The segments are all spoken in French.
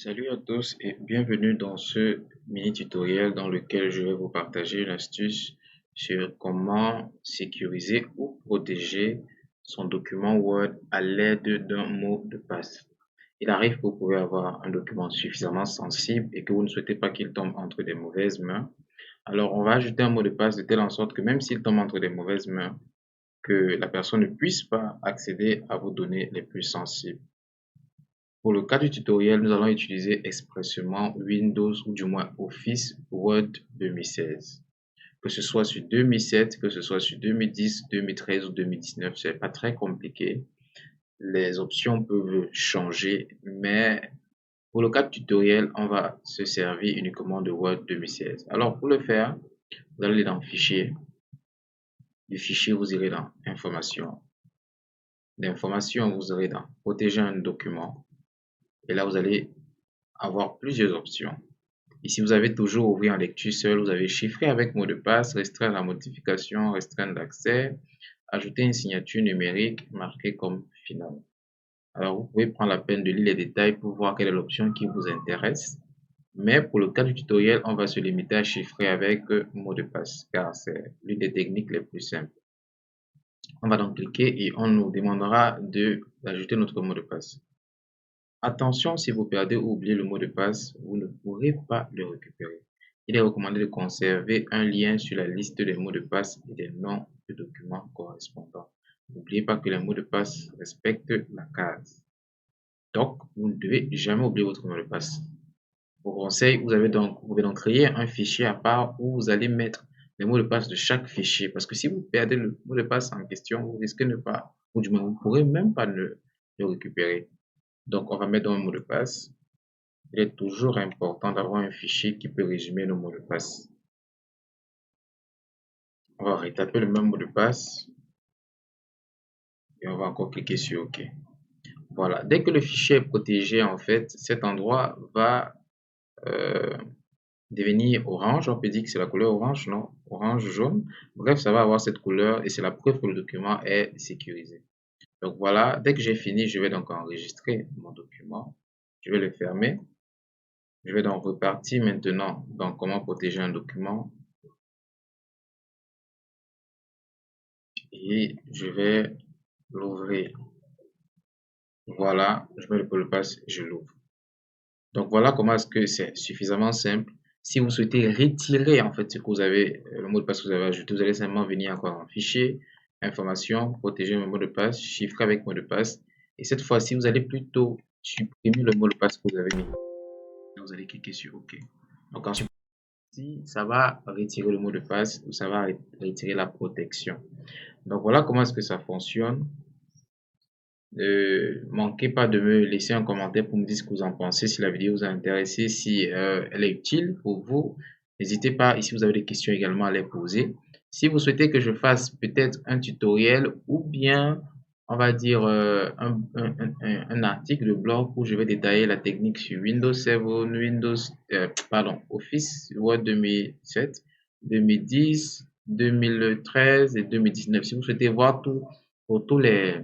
Salut à tous et bienvenue dans ce mini tutoriel dans lequel je vais vous partager une astuce sur comment sécuriser ou protéger son document Word à l'aide d'un mot de passe. Il arrive que vous pouvez avoir un document suffisamment sensible et que vous ne souhaitez pas qu'il tombe entre des mauvaises mains. Alors on va ajouter un mot de passe de telle en sorte que même s'il tombe entre des mauvaises mains, que la personne ne puisse pas accéder à vos données les plus sensibles. Pour le cas du tutoriel, nous allons utiliser expressément Windows ou du moins Office Word 2016. Que ce soit sur 2007, que ce soit sur 2010, 2013 ou 2019, c'est pas très compliqué. Les options peuvent changer, mais pour le cas du tutoriel, on va se servir uniquement de Word 2016. Alors pour le faire, vous allez dans Fichier. Du fichier, vous irez dans Information. D'information, vous irez dans Protéger un document. Et là, vous allez avoir plusieurs options. Ici, vous avez toujours ouvrir en lecture seule, vous avez chiffrer avec mot de passe, restreindre la modification, restreindre l'accès, ajouter une signature numérique marquée comme finale. Alors, vous pouvez prendre la peine de lire les détails pour voir quelle est l'option qui vous intéresse. Mais pour le cas du tutoriel, on va se limiter à chiffrer avec mot de passe, car c'est l'une des techniques les plus simples. On va donc cliquer et on nous demandera d'ajouter notre mot de passe. Attention, si vous perdez ou oubliez le mot de passe, vous ne pourrez pas le récupérer. Il est recommandé de conserver un lien sur la liste des mots de passe et des noms de documents correspondants. N'oubliez pas que les mots de passe respectent la case. Donc, vous ne devez jamais oublier votre mot de passe. Vos conseils, vous pouvez donc créer un fichier à part où vous allez mettre les mots de passe de chaque fichier. Parce que si vous perdez le mot de passe en question, vous risquez de ne pas, ou du moins, vous ne pourrez même pas le récupérer. Donc, on va mettre un mot de passe. Il est toujours important d'avoir un fichier qui peut résumer nos mots de passe. On va retaper le même mot de passe et on va encore cliquer sur OK. Voilà, dès que le fichier est protégé, en fait, cet endroit va devenir orange. On peut dire que c'est la couleur orange, non? Orange, jaune. Bref, ça va avoir cette couleur et c'est la preuve que le document est sécurisé. Donc voilà, dès que j'ai fini, je vais donc enregistrer mon document. Je vais le fermer. Je vais donc repartir maintenant dans comment protéger un document. Et je vais l'ouvrir. Voilà, je mets le mot de passe, je l'ouvre. Donc voilà comment est-ce que c'est suffisamment simple. Si vous souhaitez retirer en fait ce que vous avez, le mot de passe que vous avez ajouté, vous allez simplement venir encore en fichier, information, protéger le mot de passe, chiffrer avec mot de passe. Et cette fois-ci, vous allez plutôt supprimer le mot de passe que vous avez mis. Vous allez cliquer sur OK. Donc ensuite, ça va retirer le mot de passe ou ça va retirer la protection. Donc voilà comment est-ce que ça fonctionne. Ne manquez pas de me laisser un commentaire pour me dire ce que vous en pensez, si la vidéo vous a intéressé, si elle est utile pour vous. N'hésitez pas, ici vous avez des questions également à les poser. Si vous souhaitez que je fasse peut-être un tutoriel ou bien, on va dire, un article de blog où je vais détailler la technique sur Windows 7, Office Word 2007, 2010, 2013 et 2019. Si vous souhaitez voir tout pour tous les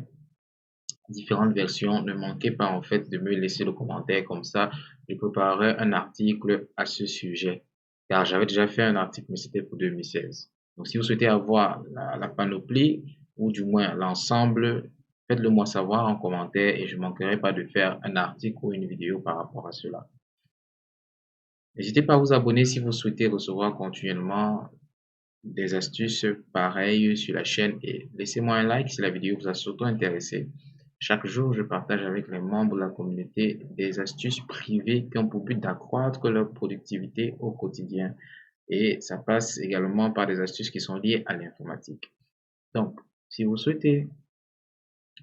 différentes versions, ne manquez pas en fait de me laisser le commentaire, comme ça je préparerai un article à ce sujet, car j'avais déjà fait un article mais c'était pour 2016. Donc si vous souhaitez avoir la panoplie ou du moins l'ensemble, faites-le moi savoir en commentaire et je ne manquerai pas de faire un article ou une vidéo par rapport à cela. N'hésitez pas à vous abonner si vous souhaitez recevoir continuellement des astuces pareilles sur la chaîne et laissez-moi un like si la vidéo vous a surtout intéressé. Chaque jour, je partage avec les membres de la communauté des astuces privées qui ont pour but d'accroître leur productivité au quotidien. Et ça passe également par des astuces qui sont liées à l'informatique. Donc, si vous souhaitez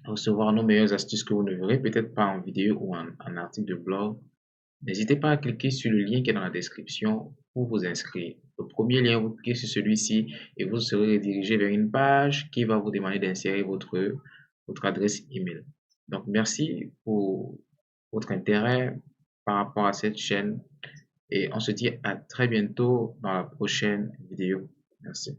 recevoir nos meilleures astuces que vous ne verrez peut-être pas en vidéo ou en article de blog, n'hésitez pas à cliquer sur le lien qui est dans la description pour vous inscrire. Le premier lien, vous cliquez sur celui-ci et vous serez redirigé vers une page qui va vous demander d'insérer votre adresse email. Donc, merci pour votre intérêt par rapport à cette chaîne et on se dit à très bientôt dans la prochaine vidéo. Merci.